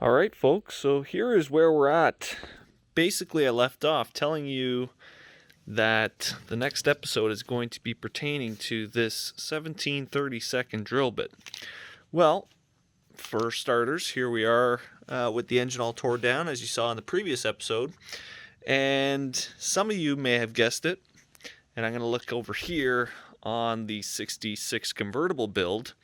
Alright folks, so here is where we're at. Basically I left off telling you that the next episode is going to be pertaining to this 17/32 drill bit. Well, for starters, here we are with the engine all tore down as you saw in the previous episode. And some of you may have guessed it, and I'm going to look over here on the 66 convertible build.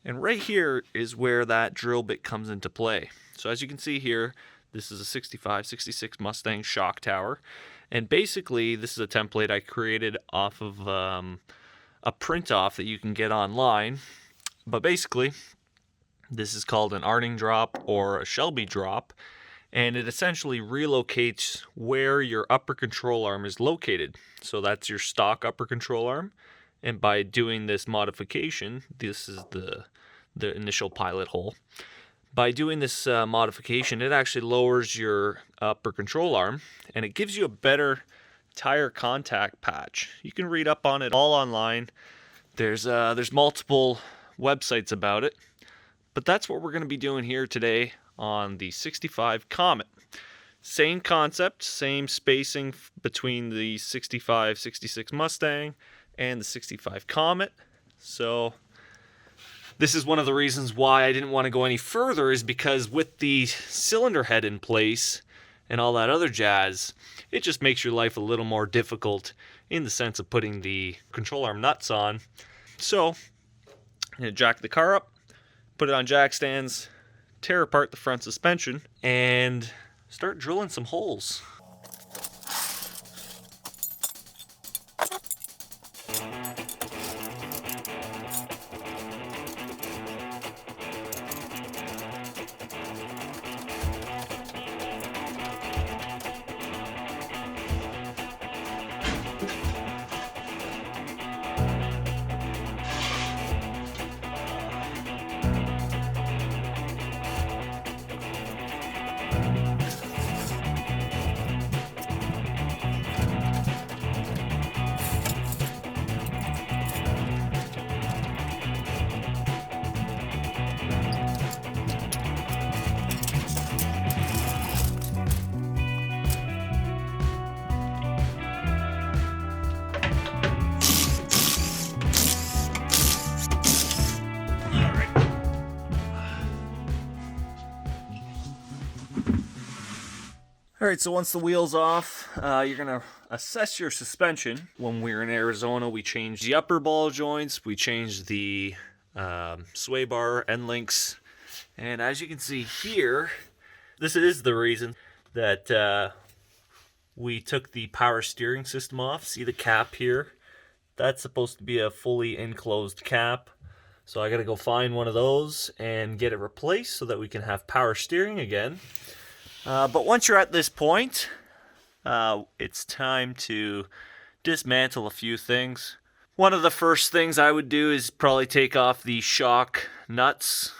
And right here is where that drill bit comes into play. So as you can see here, this is a 65, 66 Mustang shock tower. And basically, this is a template I created off of a print off that you can get online. But basically, this is called an Arning drop or a Shelby drop. And it essentially relocates where your upper control arm is located. So that's your stock upper control arm. And by doing this modification, this is the initial pilot hole. By doing this modification, it actually lowers your upper control arm, and it gives you a better tire contact patch. You can read up on it all online. There's multiple websites about it, but that's what we're going to be doing here today on the 65 Comet. Same concept, same spacing between the 65, 66 Mustang and the 65 Comet. So this is one of the reasons why I didn't want to go any further, is because with the cylinder head in place and all that other jazz, it just makes your life a little more difficult in the sense of putting the control arm nuts on. So I'm going to jack the car up, put it on jack stands, tear apart the front suspension, and start drilling some holes. Alright, so once the wheel's off, you're going to assess your suspension. When we were in Arizona, we changed the upper ball joints, we changed the sway bar end links, and as you can see here, this is the reason that we took the power steering system off. See the cap here? That's supposed to be a fully enclosed cap. So I got to go find one of those and get it replaced so that we can have power steering again. But once you're at this point, it's time to dismantle a few things. One of the first things I would do is probably take off the shock nuts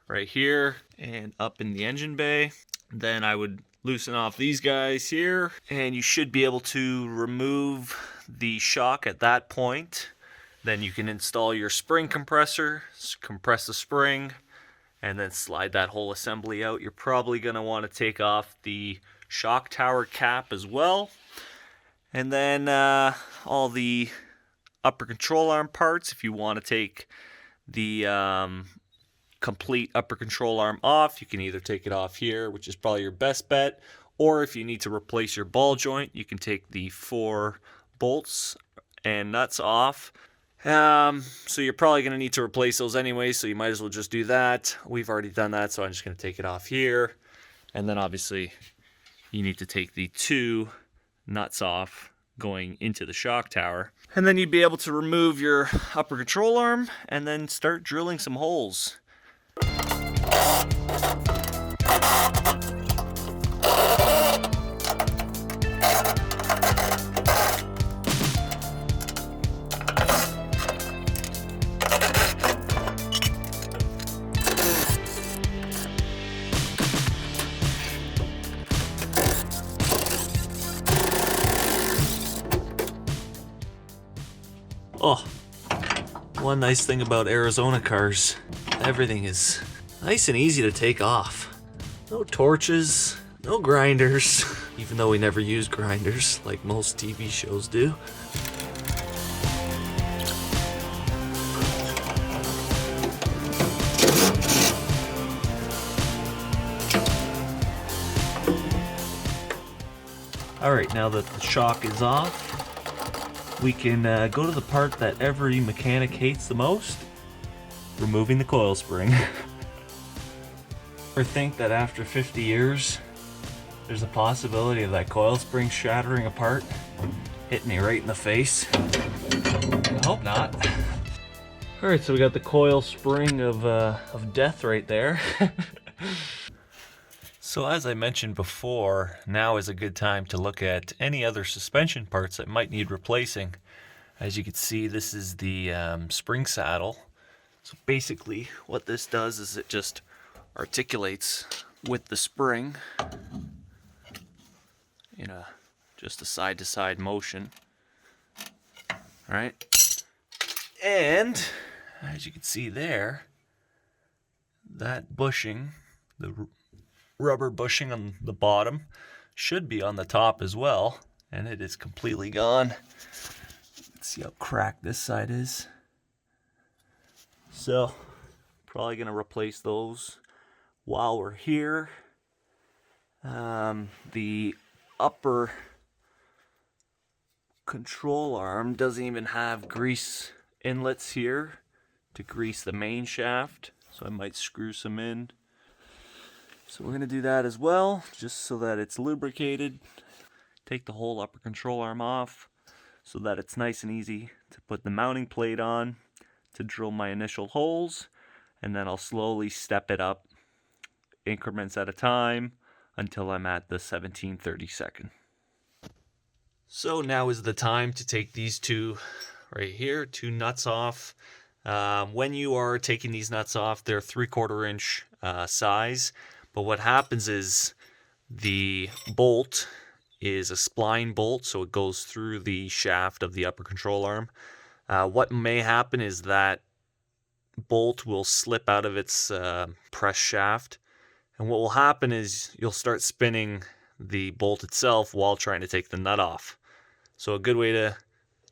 right here and up in the engine bay. Then I would loosen off these guys here, and you should be able to remove the shock at that point. Then you can install your spring compressor, compress the spring, and then slide that whole assembly out. You're probably going to want to take off the shock tower cap as well. And then all the upper control arm parts, if you want to take the complete upper control arm off, you can either take it off here, which is probably your best bet, or if you need to replace your ball joint, you can take the 4 bolts and nuts off. So you're probably going to need to replace those anyway, so you might as well just do that. We've already done that, so I'm just going to take it off here. And then obviously you need to take the 2 nuts off going into the shock tower. And then you'd be able to remove your upper control arm and then start drilling some holes. Oh, one nice thing about Arizona cars, everything is nice and easy to take off. No torches, no grinders, even though we never use grinders like most TV shows do. Alright, now that the shock is off, we can go to the part that every mechanic hates the most, removing the coil spring. Ever think that after 50 years, there's a possibility of that coil spring shattering apart, hitting me right in the face? I hope not. Alright, so we got the coil spring of death right there. So as I mentioned before, now is a good time to look at any other suspension parts that might need replacing. As you can see, this is the spring saddle. So basically what this does is it just articulates with the spring in just a side-to-side motion. Alright, and as you can see there, that bushing, the rubber bushing on the bottom, should be on the top as well, and it is completely gone. Let's see how cracked this side is. So probably gonna replace those while we're here. The upper control arm doesn't even have grease inlets here to grease the main shaft, so I might screw some in. So we're going to do that as well, just so that it's lubricated. Take the whole upper control arm off so that it's nice and easy to put the mounting plate on, to drill my initial holes, and then I'll slowly step it up, increments at a time, until I'm at the 17/32. So now is the time to take these two right here, two nuts off. When you are taking these nuts off, they're 3/4 inch size. But what happens is the bolt is a spline bolt, so it goes through the shaft of the upper control arm. What may happen is that bolt will slip out of its press shaft, and what will happen is you'll start spinning the bolt itself while trying to take the nut off. So a good way to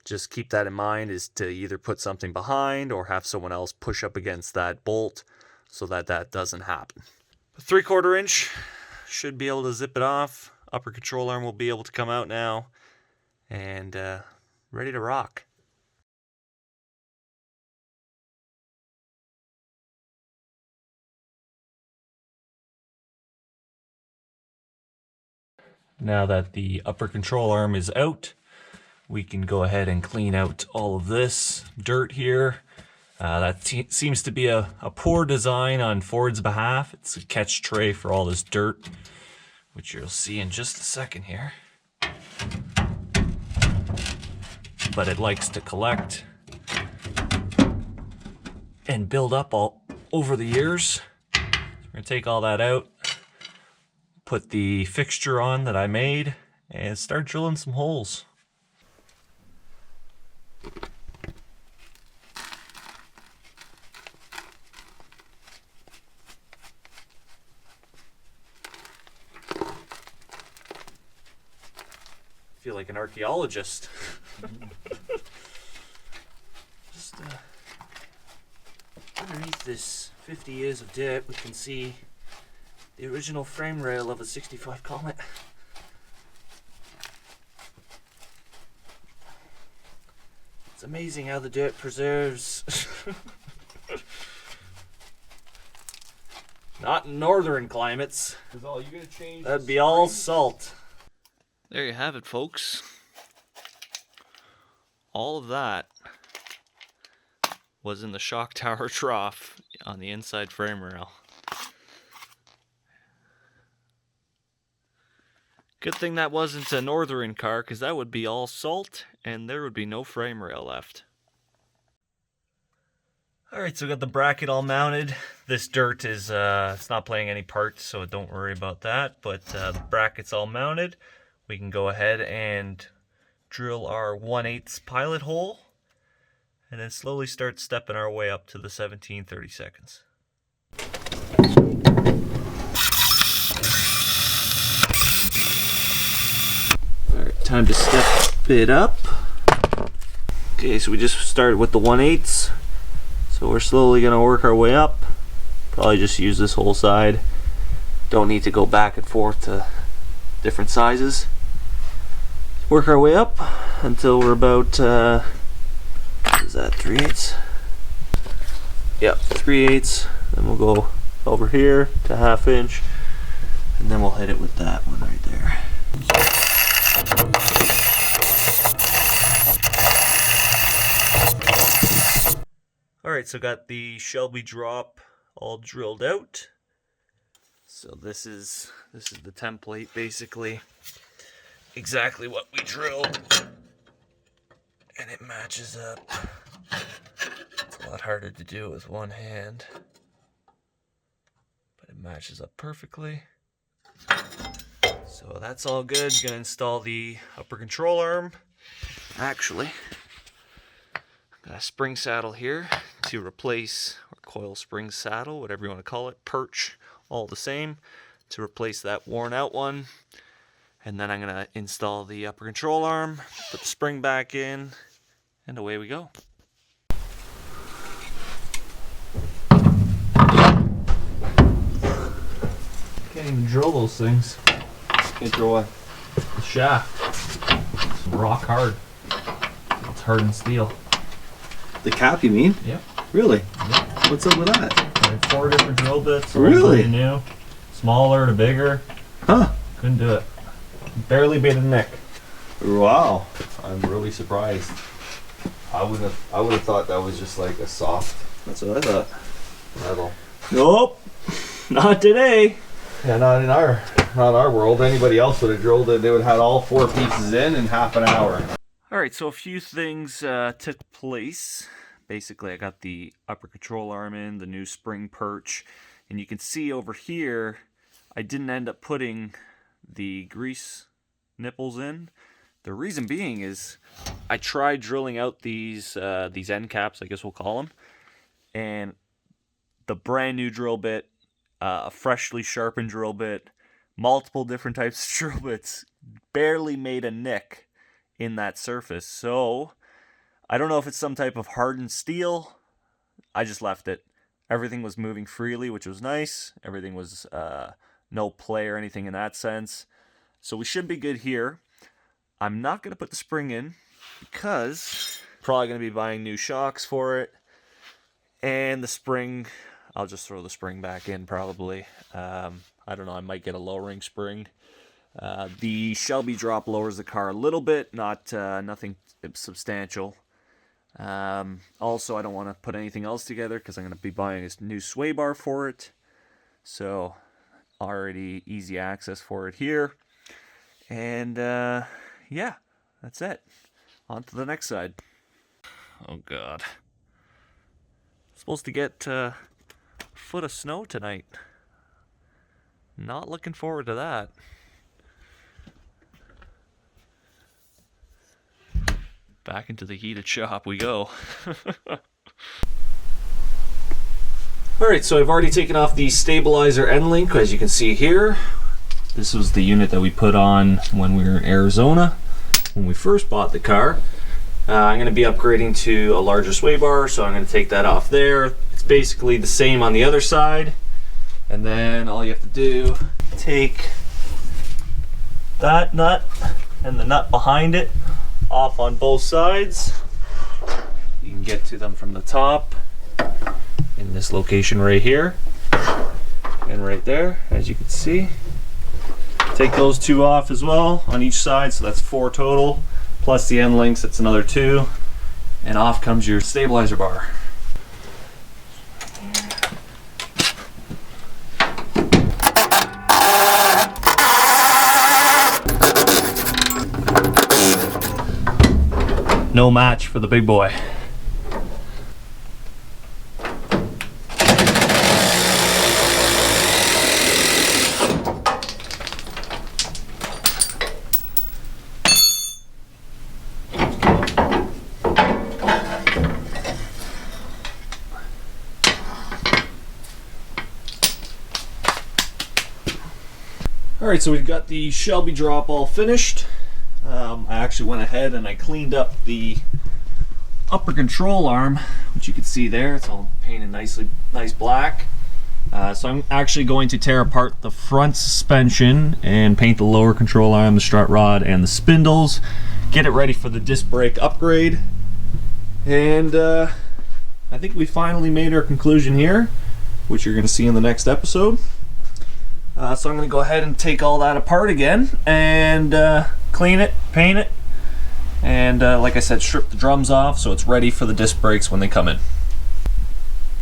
just keep that in mind is to either put something behind or have someone else push up against that bolt so that that doesn't happen. 3/4 inch should be able to zip it off. Upper control arm will be able to come out now, and ready to rock. Now that the upper control arm is out, we can go ahead and clean out all of this dirt here. That seems to be a poor design on Ford's behalf. It's a catch tray for all this dirt, which you'll see in just a second here. But it likes to collect and build up all over the years. So we're going to take all that out, put the fixture on that I made, and start drilling some holes. I feel like an archaeologist. Just underneath this 50 years of dirt, we can see the original frame rail of a 65 Comet. It's amazing how the dirt preserves. Not in northern climates. That'd be all salt. There you have it, folks. All of that was in the shock tower trough on the inside frame rail. Good thing that wasn't a northern car, because that would be all salt and there would be no frame rail left. Alright, so we got the bracket all mounted. This dirt is it's not playing any part, so don't worry about that. But the bracket's all mounted. We can go ahead and drill our 1/8 pilot hole and then slowly start stepping our way up to the 17/32. time to step it up. Okay, so we just started with the 1/8, so we're slowly gonna work our way up. Probably just use this whole side. Don't need to go back and forth to different sizes. Work our way up until we're about, what is that, 3/8? Yep, 3/8. Then we'll go over here to 1/2 inch, and then we'll hit it with that one right there. Alright, so got the Shelby drop all drilled out. So this is the template, basically. Exactly what we drilled. And it matches up. It's a lot harder to do with one hand. But it matches up perfectly. So that's all good. Gonna install the upper control arm. Actually, got a spring saddle here to replace, or coil spring saddle, whatever you want to call it, perch, all the same, to replace that worn out one. And then I'm going to install the upper control arm, put the spring back in, and away we go. Can't even drill those things. Can't drill what? The shaft. It's rock hard. It's hardened steel. The cap, you mean? Yep. Really? Yep. What's up with that? I have 4 different drill bits. Really? New. Smaller to bigger. Huh. Couldn't do it. Barely made a nick. Wow. I'm really surprised. I would have thought that was just like a soft. That's what I thought. Metal. Nope. Not today. Yeah, not in our world. Anybody else would have drilled it. They would have had all 4 pieces in half an hour. Alright, so a few things took place. Basically, I got the upper control arm in, the new spring perch, and you can see over here, I didn't end up putting the grease nipples in. The reason being is I tried drilling out these end caps, I guess we'll call them, and the brand new drill bit, a freshly sharpened drill bit, multiple different types of drill bits, barely made a nick in that surface. So I don't know if it's some type of hardened steel. I just left it. Everything was moving freely, which was nice. Everything was no play or anything in that sense. So we should be good here. I'm not going to put the spring in because I'm probably going to be buying new shocks for it. And the spring, I'll just throw the spring back in probably. I don't know, I might get a low-ring spring. The Shelby drop lowers the car a little bit, not nothing substantial. Also, I don't want to put anything else together because I'm going to be buying a new sway bar for it. So, already easy access for it here. And, yeah, that's it. On to the next side. Oh, God. Supposed to get a foot of snow tonight. Not looking forward to that. Back into the heated shop we go. Alright, so I've already taken off the stabilizer end link, as you can see here. This was the unit that we put on when we were in Arizona, when we first bought the car. I'm going to be upgrading to a larger sway bar, so I'm going to take that off there. It's basically the same on the other side. And then all you have to do, take that nut and the nut behind it off on both sides. You can get to them from the top in this location right here and right there, as you can see. Take those 2 off as well on each side, so that's 4 total, plus the end links, that's another 2, and off comes your stabilizer bar. No match for the big boy. Alright, so we've got the Shelby drop all finished. I actually went ahead and I cleaned up the upper control arm, which you can see there. It's all painted nice black. So I'm actually going to tear apart the front suspension and paint the lower control arm, the strut rod, and the spindles. Get it ready for the disc brake upgrade. And I think we finally made our conclusion here, which you're going to see in the next episode. So I'm going to go ahead and take all that apart again and clean it, paint it, and like I said, strip the drums off so it's ready for the disc brakes when they come in.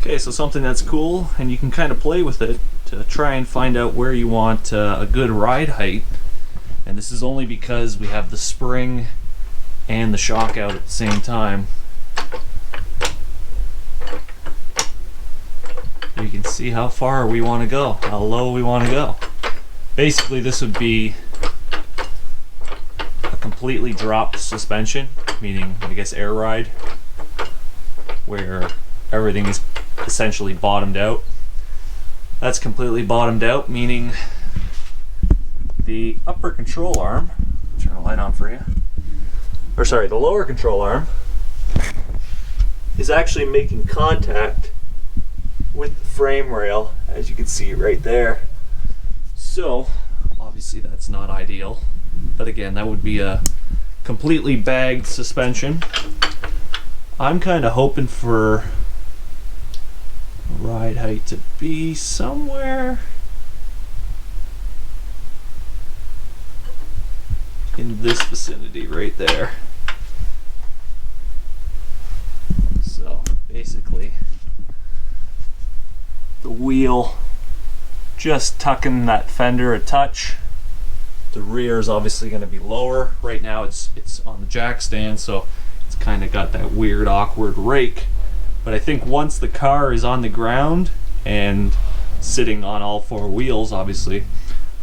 Okay, so something that's cool, and you can kind of play with it to try and find out where you want a good ride height. And this is only because we have the spring and the shock out at the same time. You can see how far we want to go, how low we want to go. Basically, this would be a completely dropped suspension, meaning, I guess, air ride, where everything is essentially bottomed out. That's completely bottomed out, meaning the upper control arm, turn the light on for you, or sorry, the lower control arm is actually making contact with the frame rail, as you can see right there. So obviously that's not ideal, but again, that would be a completely bagged suspension. I'm kind of hoping for ride height to be somewhere in this vicinity right there. So basically the wheel just tucking that fender a touch. The rear is obviously going to be lower. Right now it's on the jack stand, so it's kind of got that weird awkward rake. But I think once the car is on the ground and sitting on all four wheels, obviously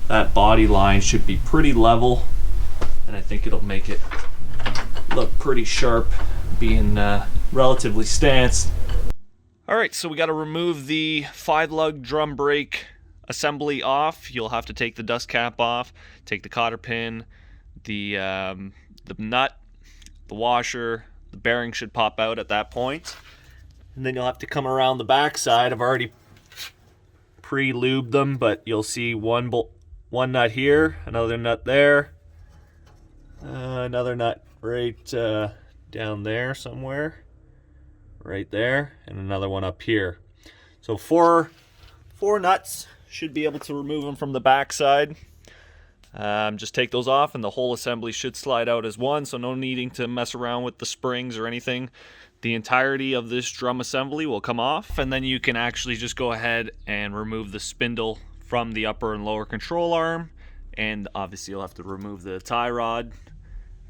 that body line should be pretty level, and I think it'll make it look pretty sharp being relatively stanced. Alright, so we got to remove the 5-lug drum brake assembly off. You'll have to take the dust cap off, take the cotter pin, the nut, the washer, the bearing should pop out at that point. And then you'll have to come around the back side. I've already pre-lubed them, but you'll see one nut here, another nut there, another nut right down there somewhere, right there, and another one up here. So four nuts, should be able to remove them from the back side. Just take those off and the whole assembly should slide out as one, so no needing to mess around with the springs or anything. The entirety of this drum assembly will come off, and then you can actually just go ahead and remove the spindle from the upper and lower control arm, and obviously you'll have to remove the tie rod,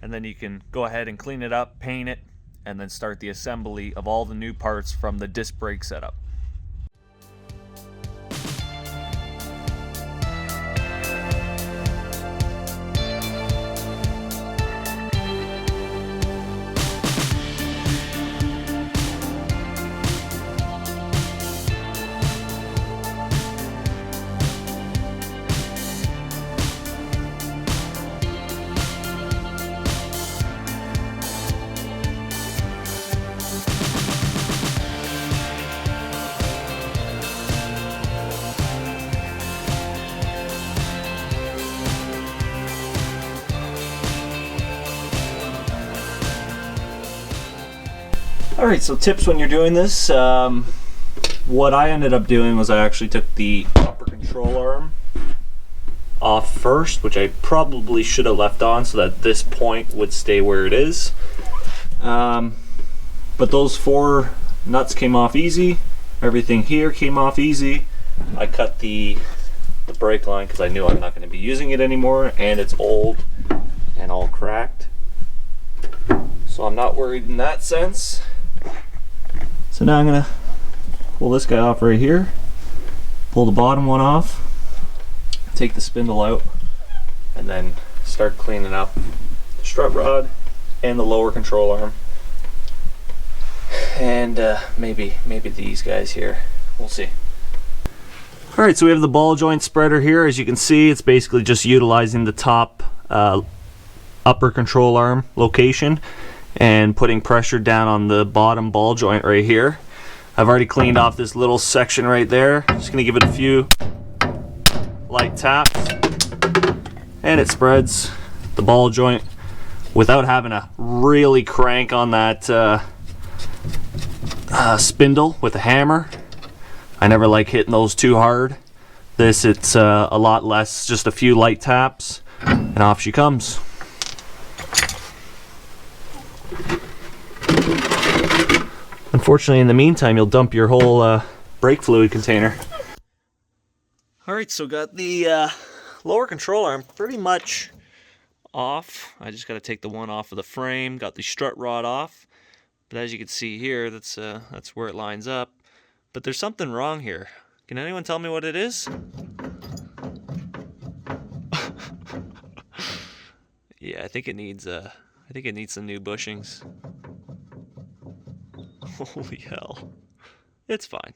and then you can go ahead and clean it up, paint it, and then start the assembly of all the new parts from the disc brake setup. Alright, so tips when you're doing this. What I ended up doing was I actually took the upper control arm off first, which I probably should have left on so that this point would stay where it is. But those 4 nuts came off easy. Everything here came off easy. I cut the brake line because I knew I'm not going to be using it anymore, and it's old and all cracked. So I'm not worried in that sense. So now I'm going to pull this guy off right here, pull the bottom one off, take the spindle out, and then start cleaning up the strut rod and the lower control arm. And maybe these guys here. We'll see. Alright, so we have the ball joint spreader here. As you can see, it's basically just utilizing the top upper control arm location and putting pressure down on the bottom ball joint right here. I've already cleaned off this little section right there. Just gonna give it a few light taps and it spreads the ball joint without having to really crank on that spindle with a hammer. I never like hitting those too hard. This, it's a lot less, just a few light taps and off she comes. Unfortunately, in the meantime, you'll dump your whole brake fluid container. Alright, so got the lower control arm pretty much off. I just got to take the one off of the frame, got the strut rod off. But as you can see here, that's where it lines up. But there's something wrong here. Can anyone tell me what it is? Yeah, I think it needs some new bushings. Holy hell. It's fine.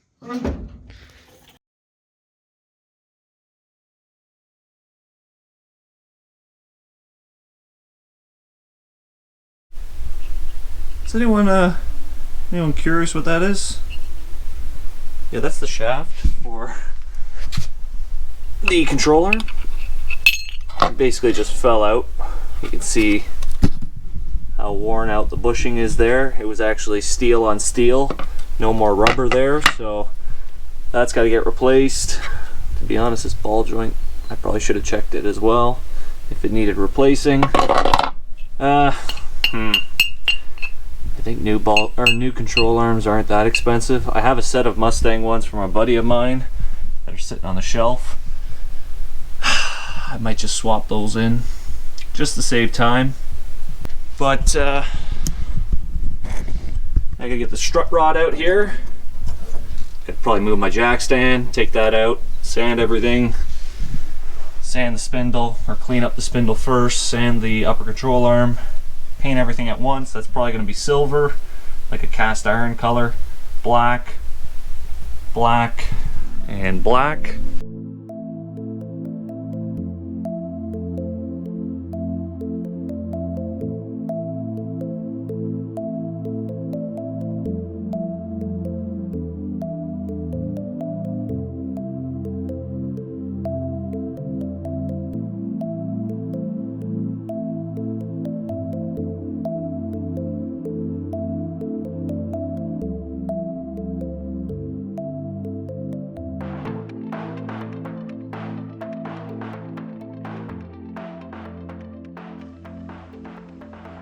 Is anyone curious what that is? Yeah, that's the shaft for the controller. It basically just fell out. You can see how worn out the bushing is there. It was actually steel on steel, no more rubber there, so that's got to get replaced. To be honest, this ball joint, I probably should have checked it as well if it needed replacing. I think new control arms aren't that expensive. I have a set of Mustang ones from a buddy of mine that are sitting on the shelf. I might just swap those in just to save time. But I gotta get the strut rod out here. Could probably move my jack stand, take that out, sand everything, sand the spindle, or clean up the spindle first, sand the upper control arm, paint everything at once. That's probably gonna be silver, like a cast iron color, black, black, and black.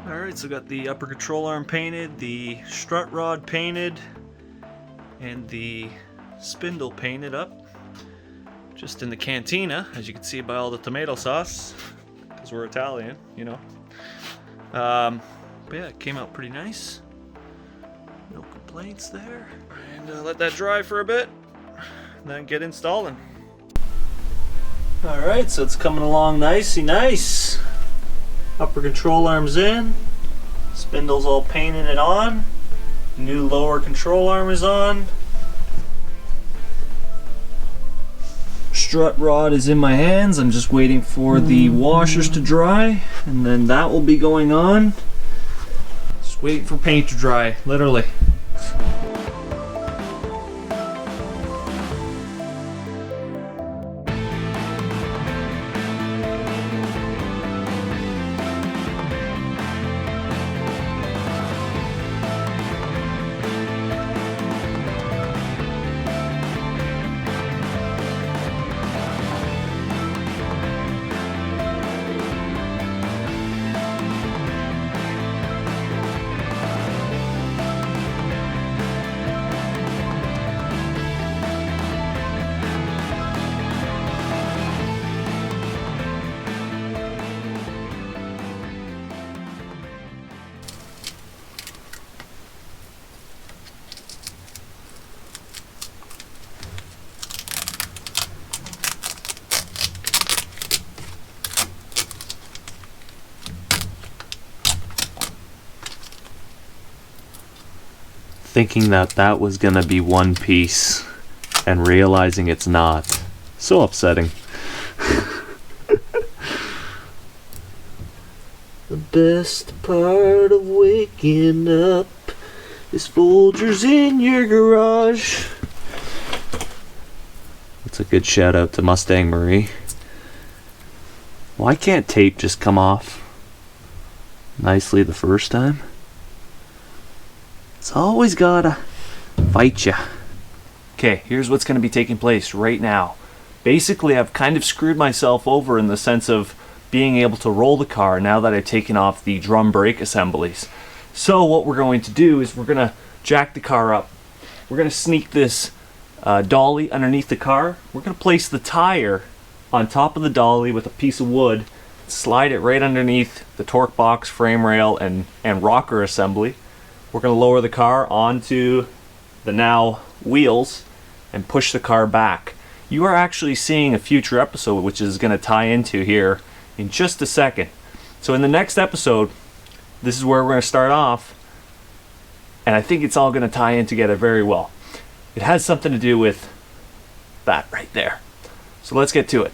Alright, so got the upper control arm painted, the strut rod painted, and the spindle painted up. Just in the cantina, as you can see by all the tomato sauce, because we're Italian, you know. But yeah, it came out pretty nice. No complaints there. And let that dry for a bit, and then get installing. Alright, so it's coming along nicey nice. Upper control arm's in, spindle's all painted and on, new lower control arm is on, strut rod is in my hands. I'm just waiting for the washers to dry, and then that will be going on. Just waiting for paint to dry, literally. Thinking that was gonna be one piece and realizing it's not. So upsetting. The best part of waking up is Folgers in your garage. That's a good shout out to Mustang Marie. Why can't tape just come off nicely the first time? It's always gotta fight ya. Okay, here's what's gonna be taking place right now. Basically, I've kind of screwed myself over in the sense of being able to roll the car now that I've taken off the drum brake assemblies. So what we're going to do is we're gonna jack the car up. We're gonna sneak this dolly underneath the car. We're gonna place the tire on top of the dolly with a piece of wood, slide it right underneath the torque box, frame rail, and rocker assembly. We're gonna lower the car onto the now wheels and push the car back. You are actually seeing a future episode which is gonna tie into here in just a second. So in the next episode, this is where we're gonna start off, and I think it's all gonna tie in together very well. It has something to do with that right there. So let's get to it.